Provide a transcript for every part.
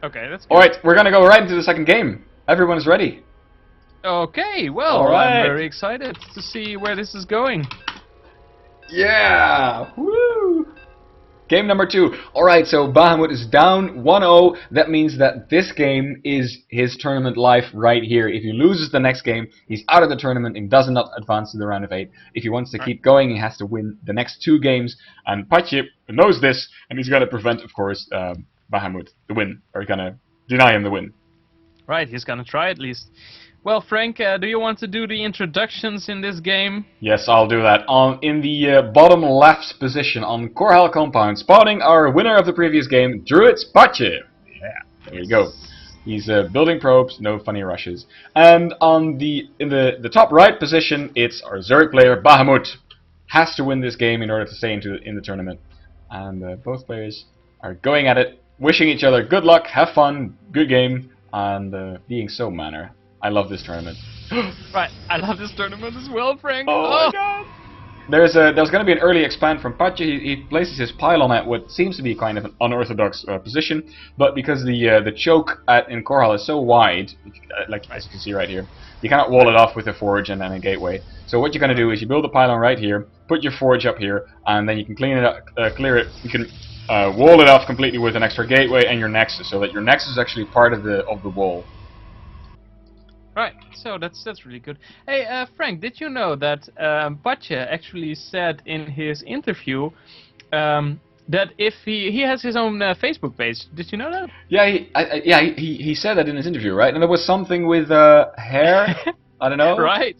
Okay, that's good. Alright, we're gonna go right into the second game. Everyone's ready. Okay, well, Alright. I'm very excited to see where this is going. Yeah! Woo! Game number 2. Alright, so Bahamuth is down 1-0. That means that this game is his tournament life right here. If he loses the next game, he's out of the tournament and does not advance to the round of 8. If he wants to keep going, he has to win the next 2 games. And Patjuh knows this, and he's gonna prevent, of course, Bahamuth the win. Or he's gonna deny him the win. Right, he's gonna try at least. Well, Frank, do you want to do the introductions in this game? Yes, I'll do that. In the bottom left position on Korhal compound, spawning our winner of the previous game, DruidzPatjuh. Yeah, there you go. He's building probes, no funny rushes. And in the top right position, it's our Zerg player, Bahamuth. Has to win this game in order to stay in the tournament. And both players are going at it, wishing each other good luck, have fun, good game, and being so manner. I love this tournament. Right, I love this tournament as well, Frank. Oh my god! There's going to be an early expand from Patjuh. He places his pylon at what seems to be kind of an unorthodox position, but because the choke in Korhal is so wide, like as you can see right here, you cannot wall it off with a forge and then a gateway. So what you're going to do is you build a pylon right here, put your forge up here, and then you can clean it up, clear it. You can wall it off completely with an extra gateway and your nexus, so that your nexus is actually part of the wall. Right, so that's really good. Hey, Frank, did you know that Patjuh actually said in his interview that if he has his own Facebook page? Did you know that? Yeah, he said that in his interview, right? And there was something with hair. I don't know. Right.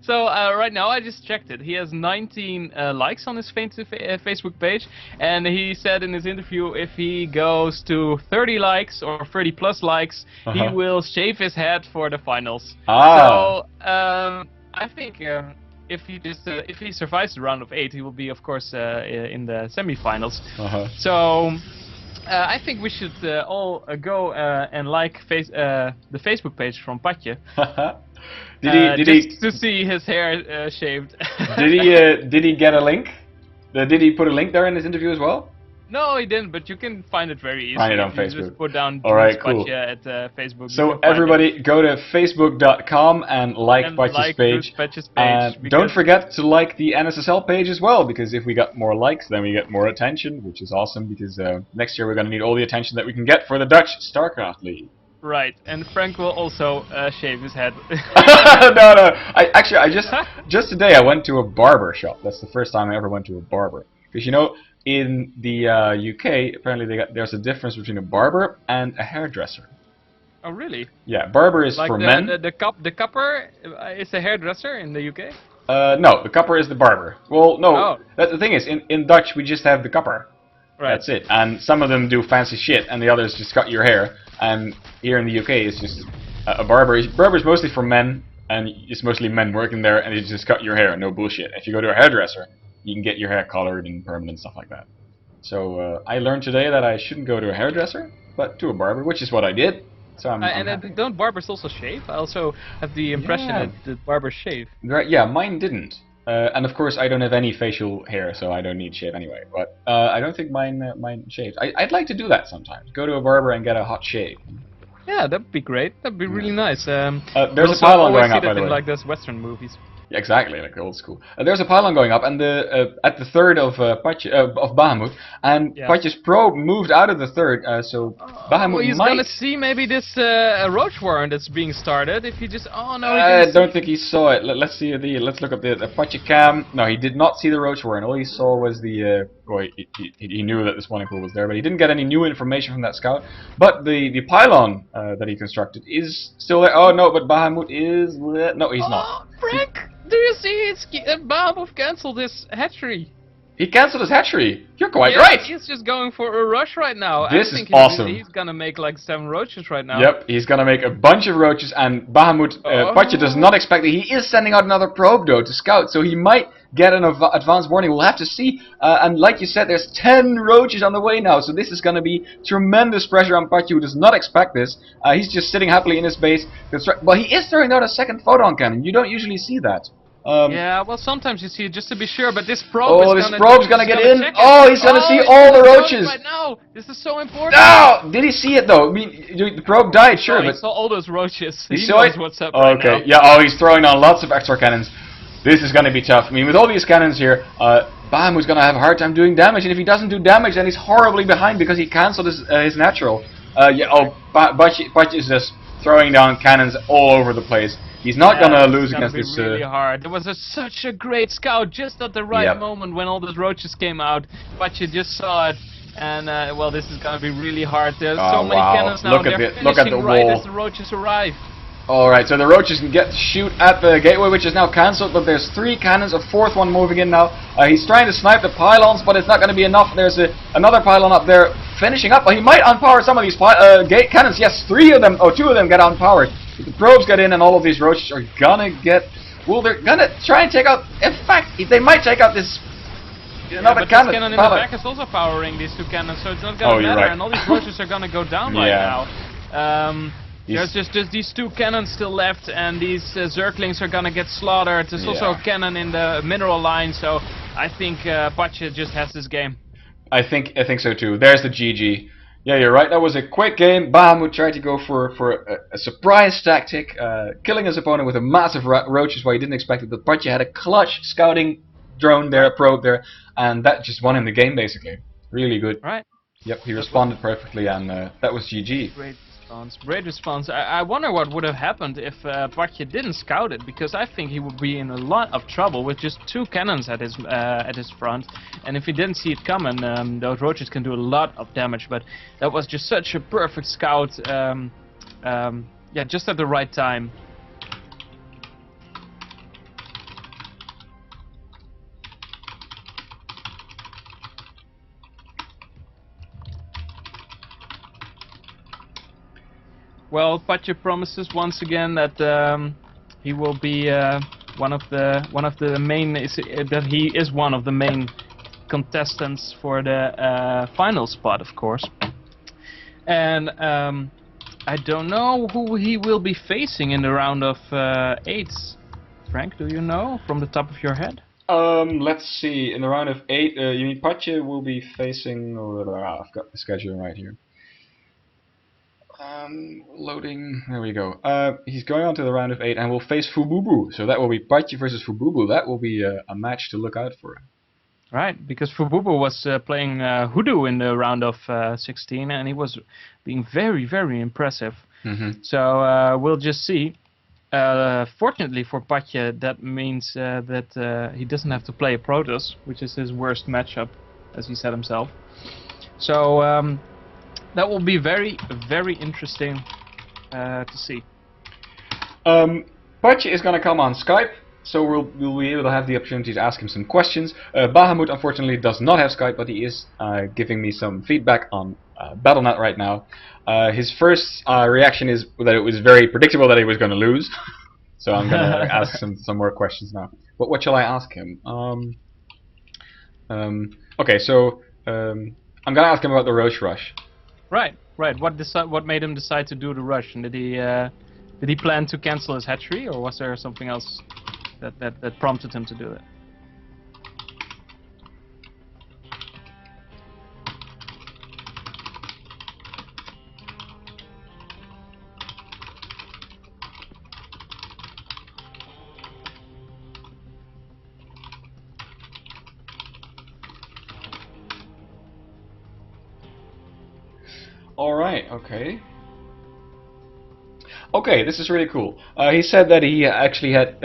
So right now I just checked it. He has 19 likes on his Facebook page, and he said in his interview if he goes to 30 likes or 30 plus likes, he will shave his head for the finals. So I think if he survives the round of 8, he will be of course in the semifinals. So. I think we should all go and like the Facebook page from Patjuh. Just to see his hair shaved. Did he get a link? Did he put a link there in his interview as well? No, he didn't, but you can find it very easily. Find it on you Facebook. Just put down cool. at Facebook. So everybody go to facebook.com and like Patjuh's page. And don't forget to like the NSSL page as well, because if we got more likes, then we get more attention, which is awesome, because next year we're going to need all the attention that we can get for the Dutch StarCraft League. Right, and Frank will also shave his head. No. I just today I went to a barber shop. That's the first time I ever went to a barber. Because you know, in the UK, apparently there's a difference between a barber and a hairdresser. Oh, really? Yeah, barber is like for men. The cupper is a hairdresser in the UK? No, the cupper is the barber. Well, no, oh. That's the thing is, in Dutch we just have the cupper. Right. That's it. And some of them do fancy shit, and the others just cut your hair. And here in the UK, it's just a barber. Barber is mostly for men, and it's mostly men working there, and they just cut your hair. No bullshit. If you go to a hairdresser, you can get your hair colored and permanent stuff like that. So I learned today that I shouldn't go to a hairdresser, but to a barber, which is what I did. So I'm happy. Don't barbers also shave? I also have the impression that barbers shave. Right, yeah, mine didn't. And of course, I don't have any facial hair, so I don't need shave anyway. But I don't think mine shaved. I'd like to do that sometimes. Go to a barber and get a hot shave. Yeah, that'd be great. That'd be really nice. There's a pylon going up, by the way. Like those Western movies. Yeah, exactly, like old school. There's a pylon going up, and at the third of Bahamuth, and Patjuh's probe moved out of the third, so Bahamuth he's might. gonna see maybe this roach warren that's being started. If he just I don't think he saw it. Let's see let's look up the Patjuh cam. No, he did not see the roach warren. All he saw was the he knew that the spawning pool was there, but he didn't get any new information from that scout. But the pylon that he constructed is still there. Oh no, but Bahamuth is no, he's not. Frank, do you see Bahamuth cancelled his hatchery? He cancelled his hatchery. You're quite right. He's just going for a rush right now. This is awesome. He's gonna make like 7 roaches right now. Yep, he's gonna make a bunch of roaches, and Bahamuth Patjuh does not expect it. He is sending out another probe though to scout, so he might get an advance warning. We'll have to see. And like you said, there's 10 roaches on the way now, so this is gonna be tremendous pressure on Patjuh, who does not expect this. He's just sitting happily in his base. But he is throwing out a second photon cannon. You don't usually see that. Yeah, well, sometimes you see it just to be sure, but this probe Oh, is this gonna probe's gonna get in. check it. Oh, he's gonna see He's all the gonna count it roaches. right now. This is so important. No! Did he see it though? I mean, the probe died, sure, He but saw all those roaches. he He saw knows it. what's up right Okay, now. yeah. Oh, he's throwing down lots of extra cannons. This is gonna be tough. I mean, with all these cannons here, Bahamuth's gonna have a hard time doing damage, and if he doesn't do damage, then he's horribly behind because he cancelled his natural. Yeah. Oh, Patjuh is just throwing down cannons all over the place. He's not gonna lose against this. It's gonna be really hard. There was such a great scout just at the right moment when all those roaches came out. Patjuh just saw it, and well, this is gonna be really hard. There's so many cannons now. Look at the right wall. as the roaches arrive. Alright, so the roaches can shoot at the gateway, which is now cancelled, but there's 3 cannons, a 4th one moving in now. He's trying to snipe the pylons, but it's not going to be enough. There's another pylon up there finishing up. He might unpower some of these gate cannons. Yes, 3 of them, 2 of them get unpowered. If the probes get in and all of these roaches are gonna get... Well, they're gonna try and take out... In fact, they might take out this... Another cannon. This cannon in the back is also powering these 2 cannons, so it's not gonna matter, and all these roaches are gonna go down right now. There's just these 2 cannons still left, and these Zerglings are gonna get slaughtered. There's also a cannon in the mineral line, so I think Patjuh just has this game. I think so too. There's the GG. Yeah, you're right. That was a quick game. Bahamuth tried to go for a surprise tactic, killing his opponent with a massive roaches where he didn't expect it. But Patjuh had a clutch scouting drone there, a probe there, and that just won him the game basically. Really good. Right. Yep, he responded perfectly, and that was GG. Great response. I wonder what would have happened if Patjuh didn't scout it, because I think he would be in a lot of trouble with just 2 cannons at his front, and if he didn't see it coming, those roaches can do a lot of damage. But that was just such a perfect scout. Yeah, just at the right time. Well, Patjuh promises once again that he will be one of the main that he is one of the main contestants for the final spot, of course. And I don't know who he will be facing in the round of 8. Frank, do you know from the top of your head? Let's see. In the round of 8, you mean Patjuh will be facing... I've got the schedule right here. Loading. There we go. He's going on to the round of 8 and will face Fububu. So that will be Patjuh versus Fububu. That will be a match to look out for. Right, because Fububu was playing Hoodoo in the round of 16, and he was being very, very impressive. So we'll just see. Fortunately for Patjuh, that means that he doesn't have to play a Protoss, which is his worst matchup, as he said himself. So that will be very, very interesting to see. Patjuh is going to come on Skype, so we'll be able to have the opportunity to ask him some questions. Bahamuth unfortunately does not have Skype, but he is giving me some feedback on Battle.net right now. His first reaction is that it was very predictable that he was going to lose. So I'm going to ask some more questions now. But what shall I ask him? Okay, so I'm going to ask him about the Roach Rush. Right. What made him decide to do the rush? And did he plan to cancel his hatchery, or was there something else that prompted him to do it? Alright, okay. Okay, this is really cool. He said that he actually had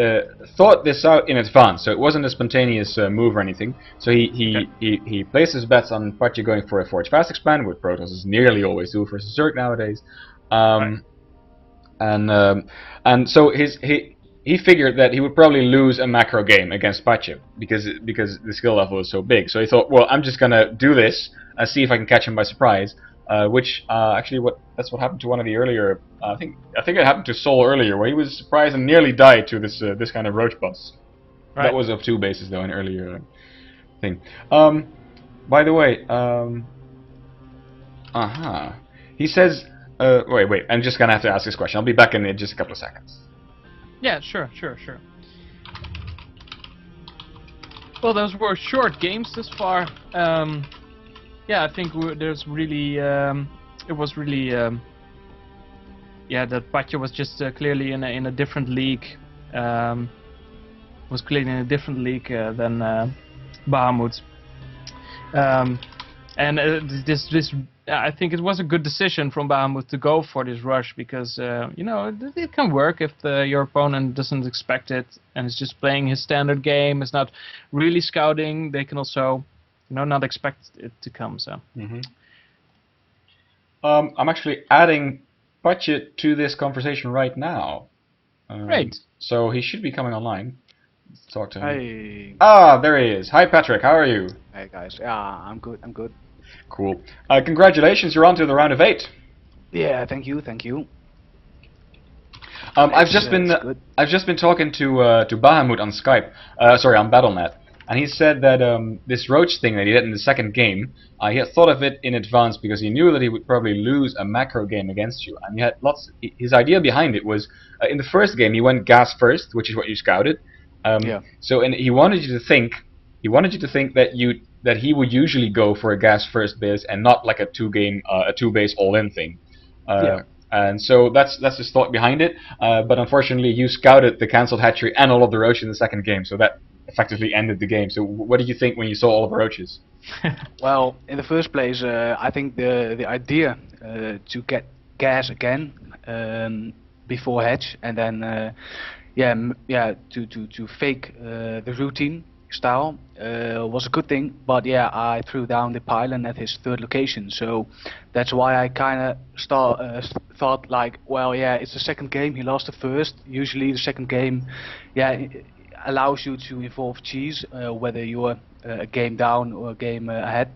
thought this out in advance, so it wasn't a spontaneous move or anything. So he placed his bets on Patjuh going for a Forge Fast Expand, which Protoss nearly always do versus Zerg nowadays. And so he figured that he would probably lose a macro game against Patjuh because the skill level is so big. So he thought, well, I'm just gonna do this and see if I can catch him by surprise. Actually, that's what happened to one of the earlier. I think it happened to Sol earlier, where he was surprised and nearly died to this kind of roach boss. Right. That was of 2 bases though, an earlier thing. By the way, he says, wait, I'm just gonna have to ask this question. I'll be back in just a couple of seconds. Yeah, sure. Well, those were short games this far. Yeah, I think there's really, it was really, yeah, that Patjuh was just clearly in a different league. Was clearly in a different league than Bahamuth. And I think it was a good decision from Bahamuth to go for this rush because you know it can work if your opponent doesn't expect it and is just playing his standard game, is not really scouting. They can also, you know, not expect it to come. So. I'm actually adding Patjuh to this conversation right now. Great. So he should be coming online. Let's talk to him. Hey. Ah, there he is. Hi, Patrick. How are you? Hey guys. Yeah, I'm good. I'm good. Cool. Congratulations. You're on to the round of 8. Yeah, thank you. Thank you. I've just been talking to Bahamuth on Skype. Sorry, on BattleNet, and he said that this roach thing that he did in the second game, he had thought of it in advance because he knew that he would probably lose a macro game against you. And he had lots. His idea behind it was in the first game he went gas first, which is what you scouted. Yeah. So he wanted you to think. He wanted you to think that he would usually go for a gas first base and not like a two base all in thing. Yeah. And so that's his thought behind it. But unfortunately, you scouted the cancelled hatchery and all of the roaches in the second game, so that effectively ended the game. So what did you think when you saw all of the roaches? Well, in the first place, I think the idea to get gas again before hatch and then to fake the routine style was a good thing, but yeah, I threw down the pylon at his third location, so that's why I kind of thought like, well, yeah, it's the second game, he lost the first. Usually the second game, yeah, it allows you to involve cheese, whether you're a game down or a game ahead.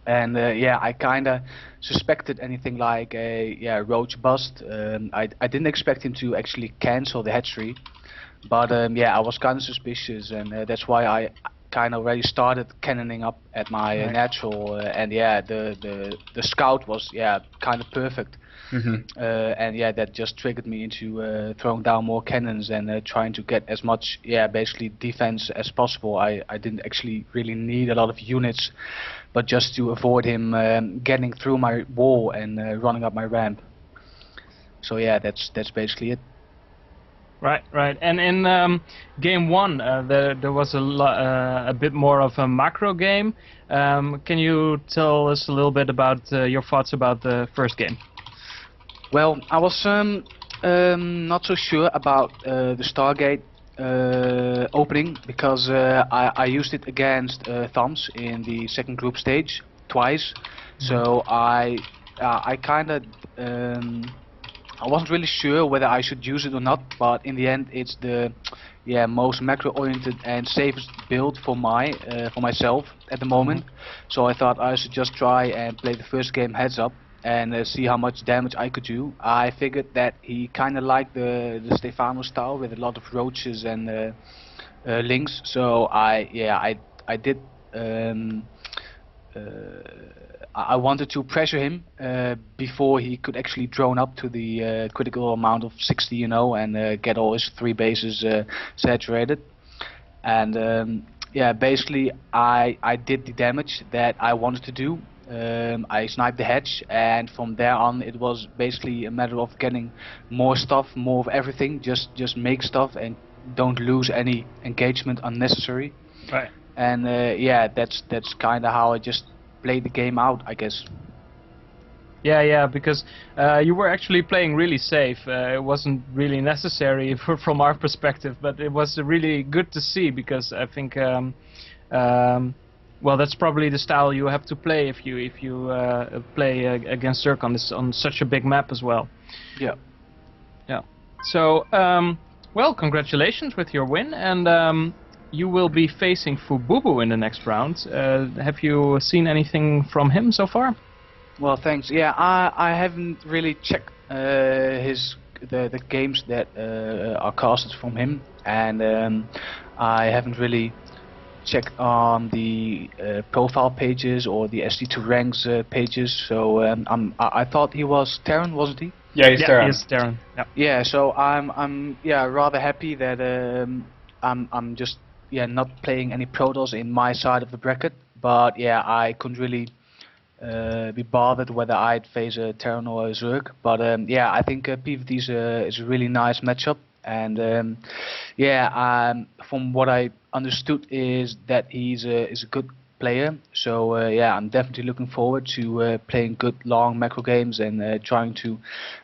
And yeah, I kind of suspected anything like a roach bust. I didn't expect him to actually cancel the hatchery, but yeah, I was kind of suspicious, and that's why I kind of already started cannoning up at my natural. And yeah, the scout was kind of perfect. And yeah, that just triggered me into throwing down more cannons and trying to get as much basically defense as possible. I didn't actually really need a lot of units, but just to avoid him getting through my wall and running up my ramp. So yeah, that's basically it. Right. And in game 1, there was a bit more of a macro game. Can you tell us a little bit about your thoughts about the first game? Well, I was not so sure about the Stargate opening because I used it against Thumbs in the second group stage twice. So I kind of I wasn't really sure whether I should use it or not, but in the end it's the most macro-oriented and safest build for myself at the moment. So I thought I should just try and play the first game heads up and see how much damage I could do. I figured that he kind of liked the Stefano style with a lot of roaches and links. So I did. I wanted to pressure him before he could actually drone up to the critical amount of 60, you know, and get all his 3 bases saturated. And yeah, basically I did the damage that I wanted to do. I sniped the hatch, and from there on it was basically a matter of getting more stuff, more of everything. Just make stuff and don't lose any engagement unnecessary. Right. And yeah, that's kind of how I just played the game out, I guess. Yeah, because you were actually playing really safe. It wasn't really necessary from our perspective, but it was really good to see because I think, well, that's probably the style you have to play if you play against Zerk on such a big map as well. Yeah. So, well, congratulations with your win, and you will be facing Fububu in the next round. Have you seen anything from him so far? Well, thanks. Yeah, I haven't really checked the games that are casted from him, and I haven't really checked on the profile pages or the SD2 ranks pages. So I thought he was Terran, wasn't he? Yeah, he's Terran. He's Terran. Yeah. Yeah. So I'm rather happy that I'm just not playing any protos in my side of the bracket. But yeah, I couldn't really be bothered whether I'd face a Terran or a Zerg. But yeah, I think PvT is a really nice matchup. And yeah, from what I understood is that he's is a good player. So yeah, I'm definitely looking forward to playing good long macro games and trying to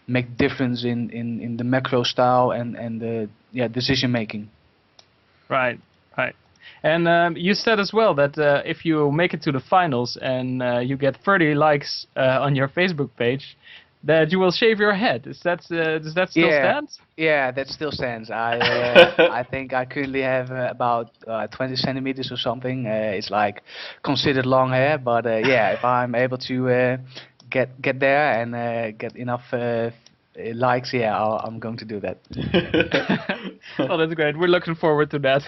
make difference in the macro style and yeah, decision making. Right, right. And you said as well that if you make it to the finals and you get 30 likes on your Facebook page, that you will shave your head. Does that still stand? Yeah, that still stands. I think I currently have about 20 centimeters or something. It's like considered long hair, but yeah, if I'm able to get there and get enough likes, yeah, I'm going to do that. Oh, that's great. We're looking forward to that.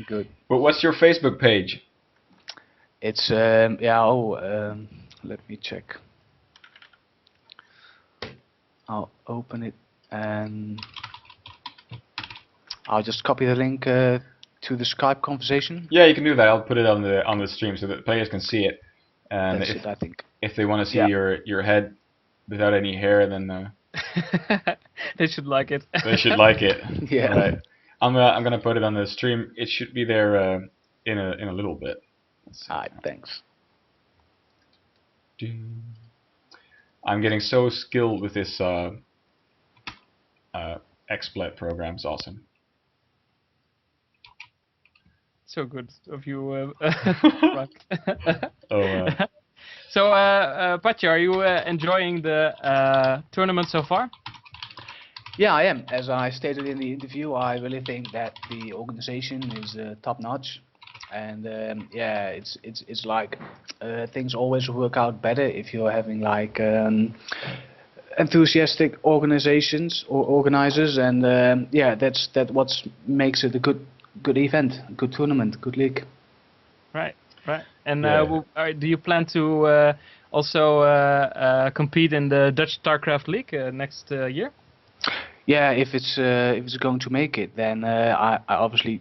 Good. But what's your Facebook page? It's yeah. Let me check. I'll open it and I'll just copy the link to the Skype conversation. Yeah, you can do that. I'll put it on the stream so that players can see it. And That's it, I think. if they want to see your head without any hair, then they should like it. they should like it. Yeah. Right. I'm gonna put it on the stream. It should be there in a little bit. Alright, thanks. I'm getting so skilled with this XSplit program. It's awesome. So good of you, Frank. So, Patjuh, are you enjoying the tournament so far? Yeah, I am. As I stated in the interview, I really think that the organization is top notch, and yeah, it's like things always work out better if you're having like enthusiastic organizations or organizers, and yeah, that's what makes it a good event, good tournament, good league. Right, right. And Yeah. do you plan to also compete in the Dutch StarCraft League next year? Yeah, if it's going to make it, then I obviously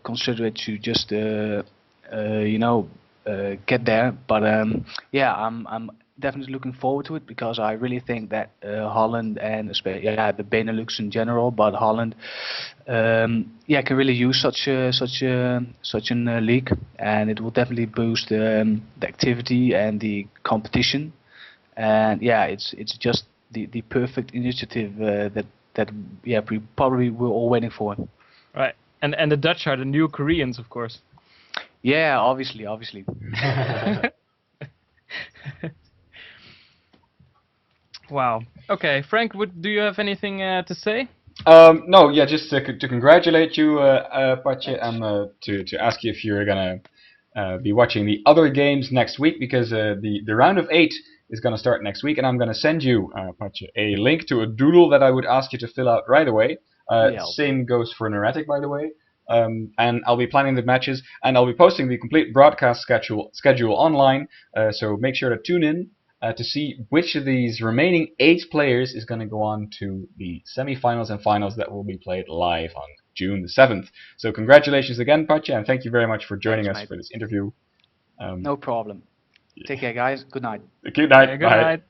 consider it to just you know get there. But yeah, I'm definitely looking forward to it because I really think that Holland and especially yeah the Benelux in general, but Holland yeah can really use such a league, and it will definitely boost the activity and the competition. And yeah, it's just the perfect initiative that yeah we probably were all waiting for. Right, and the Dutch are the new Koreans, of course. Yeah, obviously. Wow. Okay, Frank, do you have anything to say? No, yeah, just to congratulate you, Patjuh, and to ask you if you're gonna be watching the other games next week, because the round of 8 is gonna start next week, and I'm gonna send you, Patjuh, a link to a doodle that I would ask you to fill out right away. Yeah. Same goes for Neuretic, by the way. And I'll be planning the matches, and I'll be posting the complete broadcast schedule online. So make sure to tune in to see which of these remaining 8 players is going to go on to the semi-finals and finals that will be played live on June the 7th. So congratulations again, Patjuh, and thank you very much for joining us for this interview. No problem. Take care, guys. Good night. Good night. Good night.